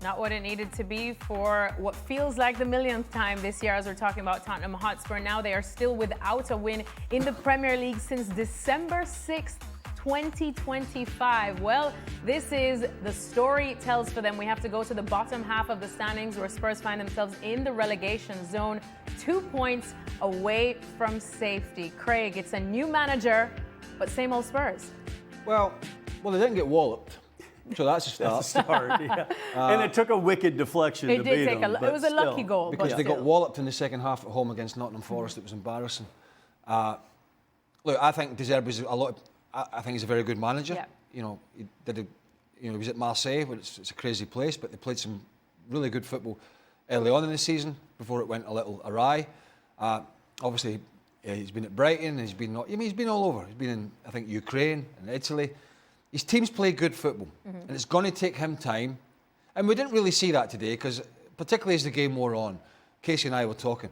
Not what it needed to be for what feels like the millionth time this year as we're talking about Tottenham Hotspur. Now they are still without a win in the Premier League since December 6th, 2025. Well, this is the story it tells for them. We have to go to the bottom half of the standings where Spurs find themselves in the relegation zone, 2 points away from safety. Craig, it's a new manager, but same old Spurs. Well, they didn't get walloped. So that's a start. That's a start, yeah. And it took a wicked deflection to beat them. It was a lucky goal. Because they got walloped in the second half at home against Nottingham Forest. It was embarrassing. Look, I think Zerbi's I think he's a very good manager. Yeah. You know, he was at Marseille, but it's a crazy place, but they played some really good football early on in the season before it went a little awry. Obviously, he's been at Brighton. He's been all over. He's been in, I think, Ukraine and Italy. His teams play good football, and it's going to take him time. And we didn't really see that today, because particularly as the game wore on, Kasey and I were talking.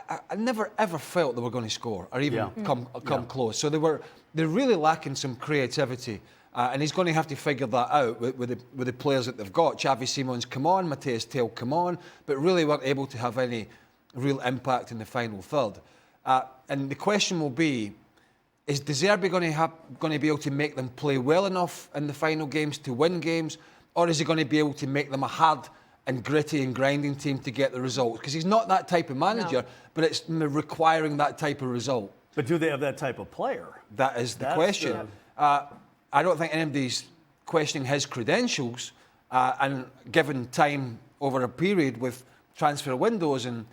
I never ever felt they were going to score or even come close. So they're really lacking some creativity, and he's going to have to figure that out with the players that they've got. Xavi Simon's come on, Matthias Tel come on, but really weren't able to have any real impact in the final third. And the question will be, is De Zerbi going to be able to make them play well enough in the final games to win games, or is he going to be able to make them a hard and gritty and grinding team to get the results? Because he's not that type of manager, but it's requiring that type of result. But do they have that type of player? That is the question. I don't think anybody's questioning his credentials, and given time over a period with transfer windows and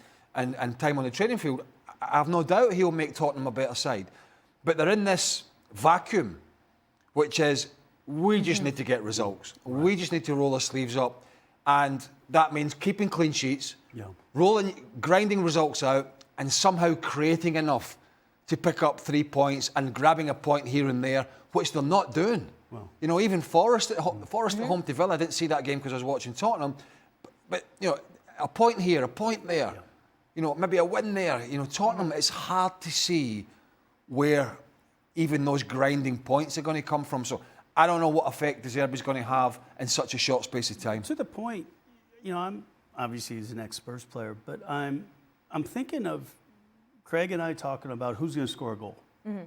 time on the training field, I have no doubt he'll make Tottenham a better side. But they're in this vacuum, which is, we just need to get results. Right. We just need to roll our sleeves up. And that means keeping clean sheets, grinding results out, and somehow creating enough to pick up 3 points and grabbing a point here and there, which they're not doing. Well, you know, even Forest at home to Villa, I didn't see that game because I was watching Tottenham. But you know, a point here, a point there, you know, maybe a win there. You know, Tottenham, it's hard to see where even those grinding points are going to come from. So I don't know what effect De Zerbi's going to have in such a short space of time. To the point, you know, I'm obviously he's an ex-Spurs player, but I'm thinking of Craig and I talking about who's going to score a goal. Mm-hmm.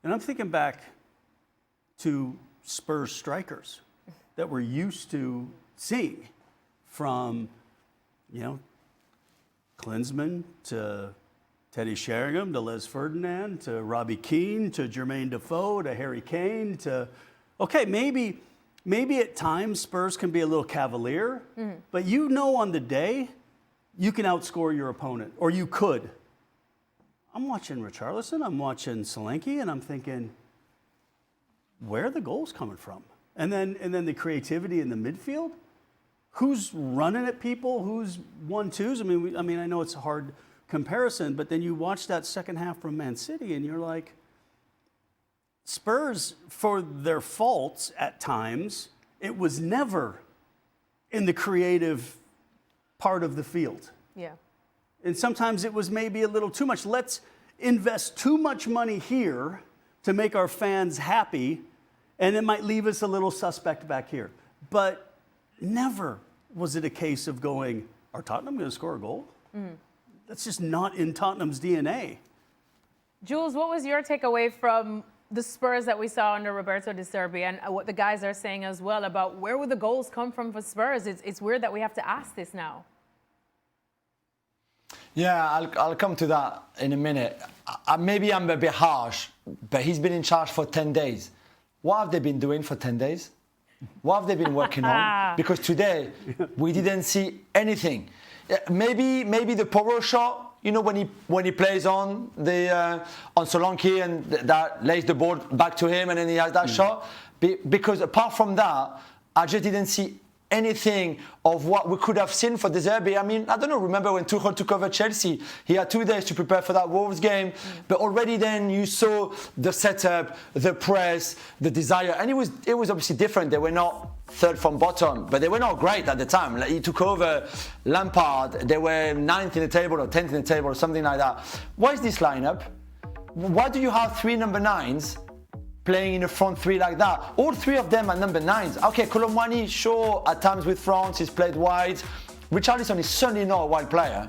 And I'm thinking back to Spurs strikers that we're used to seeing, from, you know, Klinsmann to Teddy Sheringham to Les Ferdinand to Robbie Keane to Jermaine Defoe to Harry Kane to, okay, maybe at times Spurs can be a little cavalier, but you know on the day you can outscore your opponent, or you could. I'm watching Richarlison, I'm watching Solanke, and I'm thinking, where are the goals coming from? And then the creativity in the midfield. Who's running at people? Who's 1-2s? I mean, I know it's a hard comparison, but then you watch that second half from Man City, and you're like, Spurs, for their faults at times, it was never in the creative part of the field. Yeah. And sometimes it was maybe a little too much. Let's invest too much money here to make our fans happy, and it might leave us a little suspect back here. But never was it a case of going, are Tottenham going to score a goal? That's just not in Tottenham's DNA. Jules, what was your takeaway from the Spurs that we saw under Roberto De Zerbi, and what the guys are saying as well about where would the goals come from for Spurs? It's weird that we have to ask this now. Yeah, I'll come to that in a minute. Maybe I'm a bit harsh, but he's been in charge for 10 days. What have they been doing for 10 days? What have they been working on? Because today, we didn't see anything. Maybe the power shot, you know, when he plays on Solanke and that lays the ball back to him and then he has that shot. Because apart from that, I just didn't see anything of what we could have seen for De Zerbi. I mean, I don't know, remember when Tuchel took over Chelsea, he had 2 days to prepare for that Wolves game, but already then you saw the setup, the press, the desire, and it was obviously different. They were not third from bottom, but they were not great at the time. Like, he took over Lampard, they were 9th in the table or 10th in the table or something like that. Why is this lineup? Why do you have 3 number 9s playing in a front three like that. All three of them are number 9s. Okay, Colomwani, sure, at times with France, he's played wide. Richarlison is certainly not a wide player.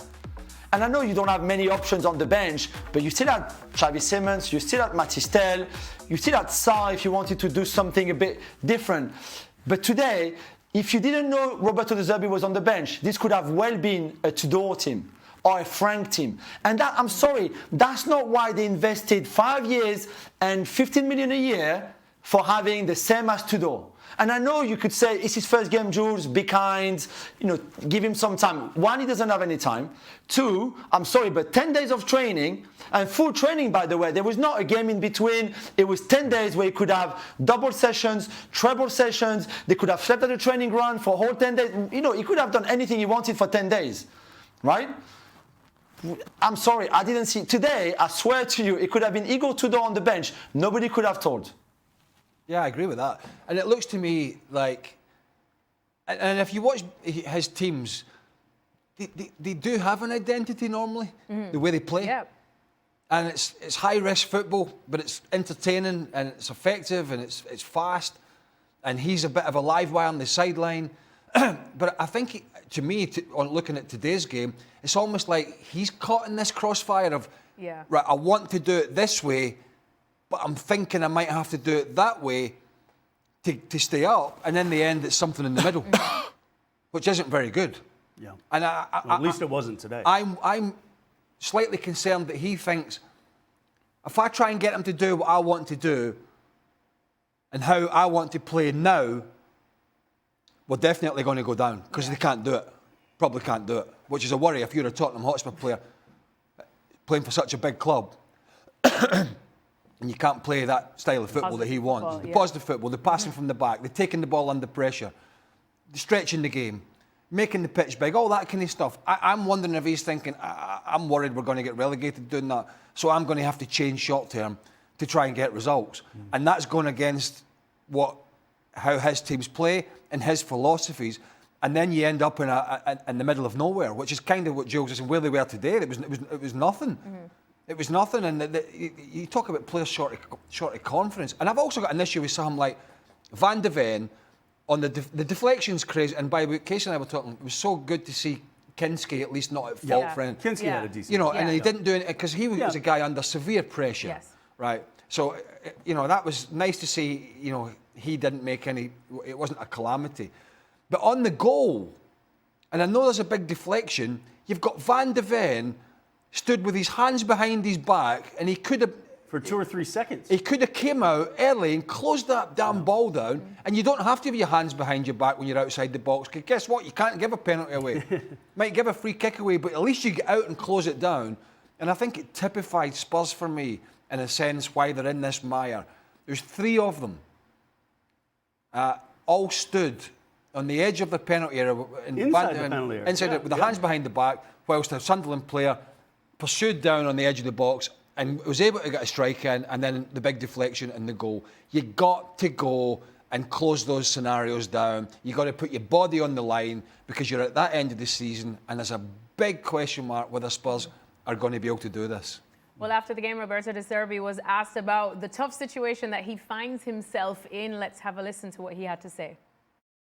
And I know you don't have many options on the bench, but you still have Xavi Simons, you still have Matistel, you still have Sarr if you wanted to do something a bit different. But today, if you didn't know Roberto De Zerbi was on the bench, this could have well been a Tudor team or a Frank team. And that, I'm sorry, that's not why they invested 5 years and 15 million a year for having the same as Tudor. And I know you could say, it's his first game, Jules, be kind, give him some time. 1, he doesn't have any time. 2, I'm sorry, but 10 days of training, and full training, by the way. There was not a game in between. It was 10 days where he could have double sessions, treble sessions. They could have slept at the training ground for a whole 10 days. He could have done anything he wanted for 10 days, right? I'm sorry, I didn't see. Today, I swear to you, it could have been Igor Tudor on the bench. Nobody could have told. Yeah, I agree with that. And it looks to me like, and if you watch his teams, they do have an identity normally, the way they play. Yeah. And it's high-risk football, but it's entertaining and it's effective and it's fast. And he's a bit of a live wire on the sideline. But I think, to me, on looking at today's game, it's almost like he's caught in this crossfire of, right, I want to do it this way, but I'm thinking I might have to do it that way to stay up. And in the end, it's something in the middle, which isn't very good. Yeah. And well, at least it wasn't today. I'm slightly concerned that he thinks, if I try and get him to do what I want to do and how I want to play now, we're definitely going to go down because they can't do it. Probably can't do it, which is a worry if you're a Tottenham Hotspur player playing for such a big club. And you can't play that style of football that he wants. The positive football, the passing from the back, the taking the ball under pressure, the stretching the game, making the pitch big, all that kind of stuff. I'm wondering if he's thinking, I'm worried we're going to get relegated doing that, so I'm going to have to change short term to try and get results. And that's going against how his teams play and his philosophies. And then you end up in the middle of nowhere, which is kind of what Jules is saying, where they were today. It was nothing. It was nothing, and you talk about players short of confidence. And I've also got an issue with something like Van de Ven on the deflections craze. And by the way, Kasey and I were talking, it was so good to see Kinski at least not at fault for it. Kinski had a decent and he didn't do it because he was a guy under severe pressure. Yes. Right. So, that was nice to see, he didn't make any, it wasn't a calamity. But on the goal, and I know there's a big deflection, you've got Van de Ven stood with his hands behind his back, and he could have... For 2 or 3 seconds. He could have came out early and closed that damn ball down, and you don't have to have your hands behind your back when you're outside the box, because guess what? You can't give a penalty away. Might give a free kick away, but at least you get out and close it down. And I think it typified Spurs for me, in a sense, why they're in this mire. There's 3 of them, all stood on the edge of the penalty area. Inside the penalty area. Inside it, with the hands behind the back, whilst a Sunderland player pursued down on the edge of the box and was able to get a strike in, and then the big deflection and the goal. You got to go and close those scenarios down. You got to put your body on the line because you're at that end of the season, and there's a big question mark whether Spurs are going to be able to do this. Well, after the game, Roberto De Zerbi was asked about the tough situation that he finds himself in. Let's have a listen to what he had to say.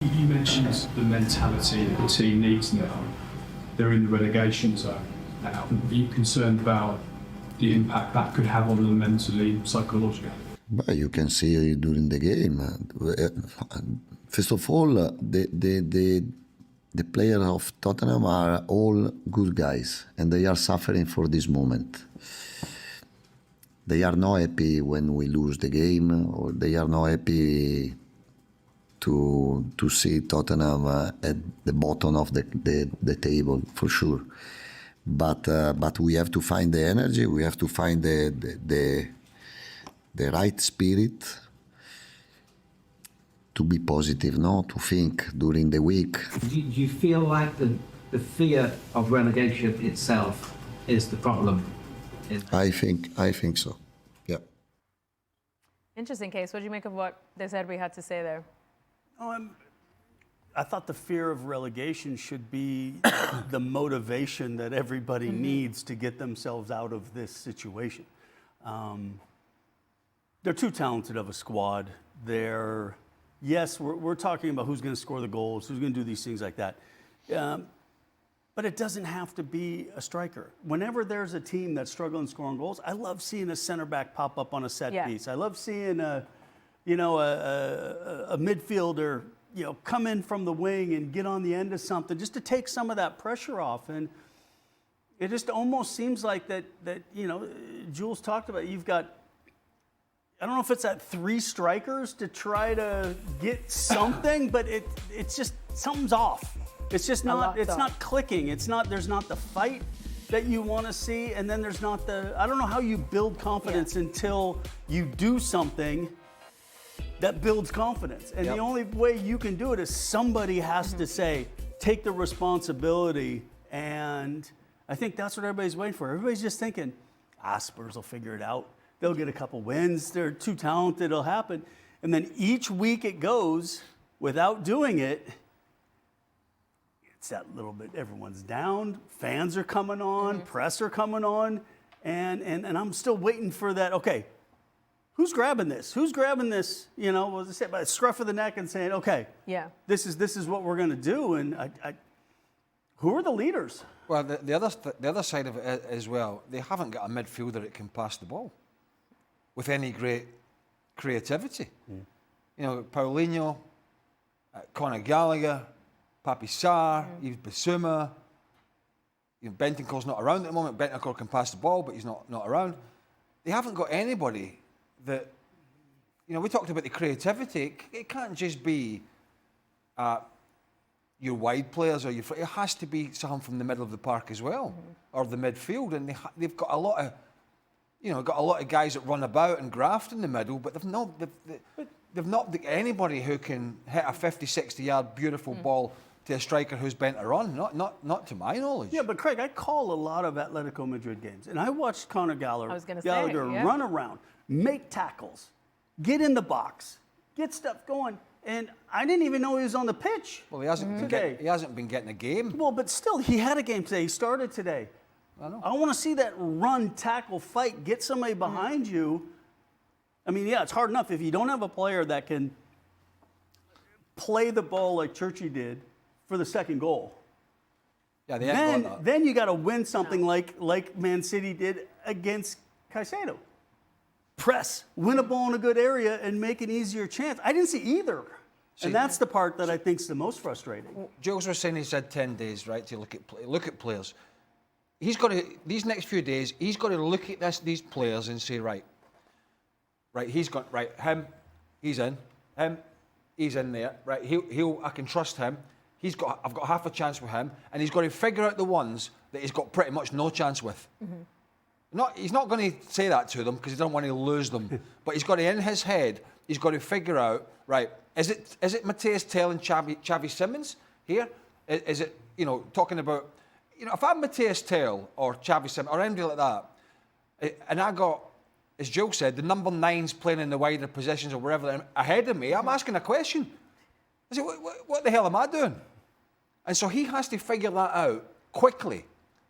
You mentioned the mentality that the team needs now. They're in the relegation zone now. Are you concerned about the impact that could have on them mentally, psychologically? But you can see during the game. First of all, the players of Tottenham are all good guys, and they are suffering for this moment. They are not happy when we lose the game, or they are not happy to see Tottenham at the bottom of the table, for sure. But we have to find the energy. We have to find the right spirit to be positive, to think during the week. Do you feel like the fear of relegation itself is the problem? I think so. Yeah. Interesting, Case. What do you make of what De Zerbi had to say there? I thought the fear of relegation should be the motivation that everybody needs to get themselves out of this situation. they're too talented of a squad. Yes, we're talking about who's going to score the goals, who's going to do these things like that. But it doesn't have to be a striker. Whenever there's a team that's struggling scoring goals, I love seeing a center back pop up on a set piece. I love seeing a midfielder, come in from the wing and get on the end of something just to take some of that pressure off. And it just almost seems like that Jules talked about, you've got, I don't know if it's at 3 strikers to try to get something, but it's just, something's off. It's just not, it's not clicking. There's not the fight that you want to see. And then there's not I don't know how you build confidence until you do something that builds confidence. And the only way you can do it is somebody has to say, take the responsibility. And I think that's what everybody's waiting for. Everybody's just thinking, Spurs will figure it out. They'll get a couple wins. They're too talented. It'll happen. And then each week it goes without doing it. It's that little bit, everyone's down, fans are coming on, press are coming on, and I'm still waiting for that, okay, who's grabbing this? Who's grabbing this, by the scruff of the neck and saying, okay, this is what we're going to do, and who are the leaders? Well, the other side of it as well, they haven't got a midfielder that can pass the ball with any great creativity. Paulinho, Conor Gallagher, Papi Sarr, Yves Bissouma. Bentancur's not around at the moment. Bentancur can pass the ball, but he's not around. They haven't got anybody that, we talked about the creativity. It can't just be your wide players or it has to be someone from the middle of the park as well, or the midfield. And they've got a lot of guys that run about and graft in the middle, but they've not got anybody who can hit a 50, 60-yard beautiful ball to a striker who's bent a run. Not to my knowledge. Yeah, but Craig, I call a lot of Atletico Madrid games, and I watched Conor Gallagher run around, make tackles, get in the box, get stuff going, and I didn't even know he was on the pitch. Well, he hasn't been getting a game. Well, but still, he had a game today. He started today. I know. I want to see that run, tackle, fight, get somebody behind you. I mean, it's hard enough if you don't have a player that can play the ball like Churchy did for the second goal. Yeah, they ain't got that. Then you got to win something like Man City did against Caicedo. Press, win a ball in a good area, and make an easier chance. I didn't see either. And that's the part that I think is the most frustrating. Jules was saying he's had 10 days, right, to look at players. He's got to, these next few days, he's got to look at these players and say, right, him, he's in. Him, he's in there. Right, I can trust him. I've got half a chance with him, and he's got to figure out the ones that he's got pretty much no chance with. He's not going to say that to them because he doesn't want to lose them. But he's got to, in his head, he's got to figure out, right, is it Matthias Tell and Xavi Simons here? Is it, talking about, if I'm Matthias Tell or Xavi Simons or anybody like that, and I got, as Joe said, the number 9's playing in the wider positions or wherever ahead of me, I'm asking a question. I say, what the hell am I doing? And so he has to figure that out quickly.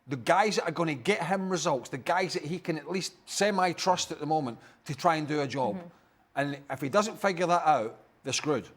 The guys that are going to get him results, the guys that he can at least semi-trust at the moment to try and do a job. And if he doesn't figure that out, they're screwed.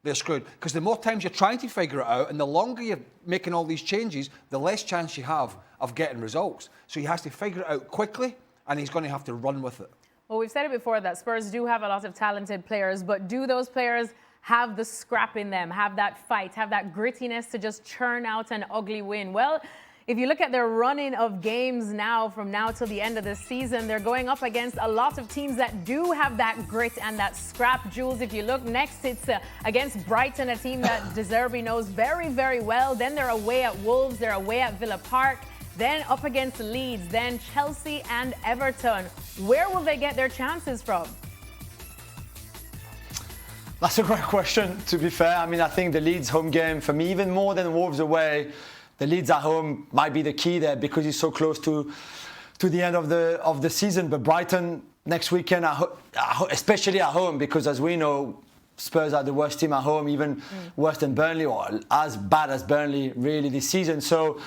They're screwed. Because the more times you're trying to figure it out and the longer you're making all these changes, the less chance you have of getting results. So he has to figure it out quickly, and he's going to have to run with it. Well, we've said it before that Spurs do have a lot of talented players, but do those players have the scrap in them, have that fight, have that grittiness to just churn out an ugly win? Well, if you look at their running of games now, from now till the end of the season, they're going up against a lot of teams that do have that grit and that scrap. Jules, if you look next, it's against Brighton, a team that Zerbi knows very, very well. Then they're away at Wolves, they're away at Villa Park, then up against Leeds, then Chelsea and Everton. Where will they get their chances from? That's a great question, to be fair. I mean, I think the Leeds home game, for me, even more than Wolves away, the Leeds at home might be the key there because it's so close to the end of the season. But Brighton next weekend, especially at home, because as we know, Spurs are the worst team at home, even worse than Burnley, or as bad as Burnley really this season. So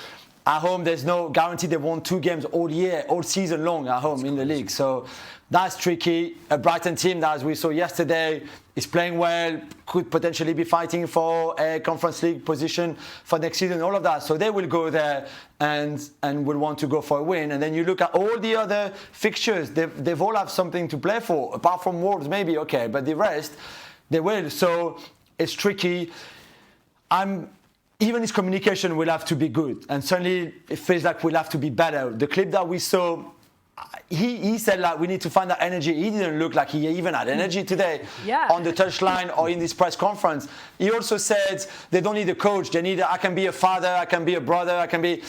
at home, there's no guarantee they won 2 games all year, all season long at home in the league. So That's tricky. A Brighton team that, as we saw yesterday, is playing well, could potentially be fighting for a Conference League position for next season, all of that. So they will go there and will want to go for a win. And then you look at all the other fixtures, they've all have something to play for, apart from Wolves, maybe, okay, but the rest, they will. So it's tricky. Even his communication will have to be good. And certainly it feels like we'll have to be better. The clip that we saw, he said like we need to find that energy. He didn't look like he even had energy today on the touchline or in this press conference. He also said they don't need a coach. They need I can be a father, I can be a brother, I can be...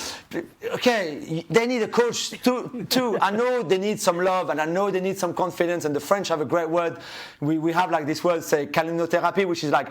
Okay, they need a coach too. I know they need some love and I know they need some confidence, and the French have a great word. We have like this word, say câlinotherapy, which is like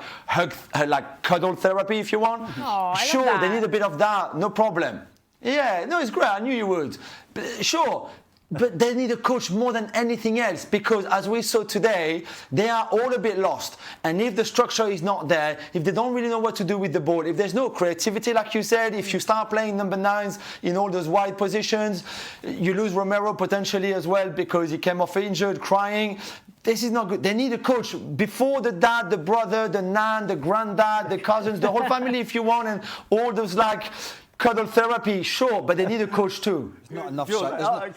like cuddle therapy if you want. Oh, sure, they need a bit of that, no problem. Yeah, no, it's great, I knew you would. But, sure. But they need a coach more than anything else, because as we saw today, they are all a bit lost. And if the structure is not there, if they don't really know what to do with the ball, if there's no creativity, like you said, if you start playing number 9s in all those wide positions, you lose Romero potentially as well because he came off injured, crying. This is not good. They need a coach. Before the dad, the brother, the nan, the granddad, the cousins, the whole family if you want, and all those like... Cuddle therapy, sure, but they need a coach too. Not enough. Can you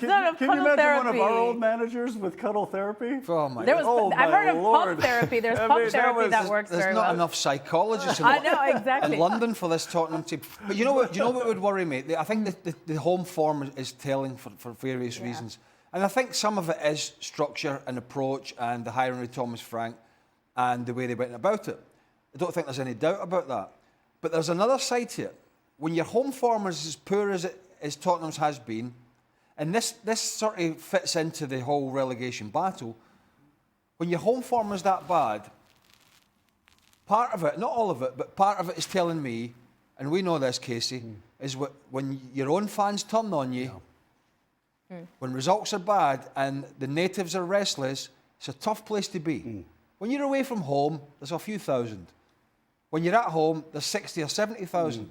imagine one of our old managers with cuddle therapy? Oh my I've heard of pump therapy. There's pump therapy that works very well. There's not enough psychologists I know, exactly. in London for this Tottenham team. But you know what? Would worry me? I think the home form is telling for various reasons, and I think some of it is structure and approach and the hiring of Thomas Frank and the way they went about it. I don't think there's any doubt about that. But there's another side to it. When your home form is as poor as Tottenham's has been, and this sort of fits into the whole relegation battle, when your home form is that bad, part of it, not all of it, but part of it is telling me, and we know this, Kasey, is when your own fans turn on you, when results are bad and the natives are restless, it's a tough place to be. When you're away from home, there's a few thousand. When you're at home, there's 60 or 70,000.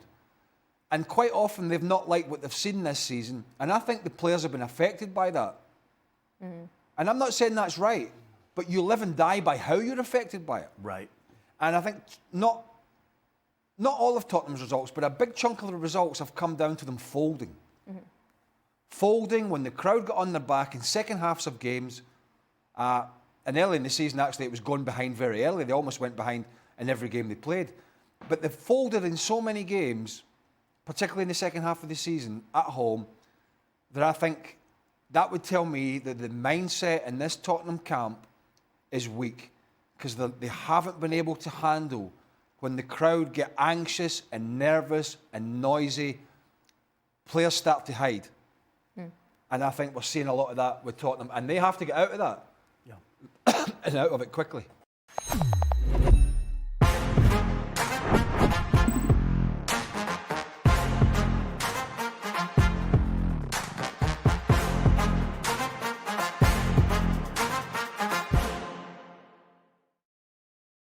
And quite often they've not liked what they've seen this season. And I think the players have been affected by that. And I'm not saying that's right, but you live and die by how you're affected by it. Right. And I think not all of Tottenham's results, but a big chunk of the results have come down to them folding. Folding when the crowd got on their back in second halves of games. And early in the season, actually, it was going behind very early. They almost went behind in every game they played. But they've folded in so many games, particularly in the second half of the season at home, that I think that would tell me that the mindset in this Tottenham camp is weak, because they haven't been able to handle when the crowd get anxious and nervous and noisy. Players start to hide. And I think we're seeing a lot of that with Tottenham, and they have to get out of that and out of it quickly.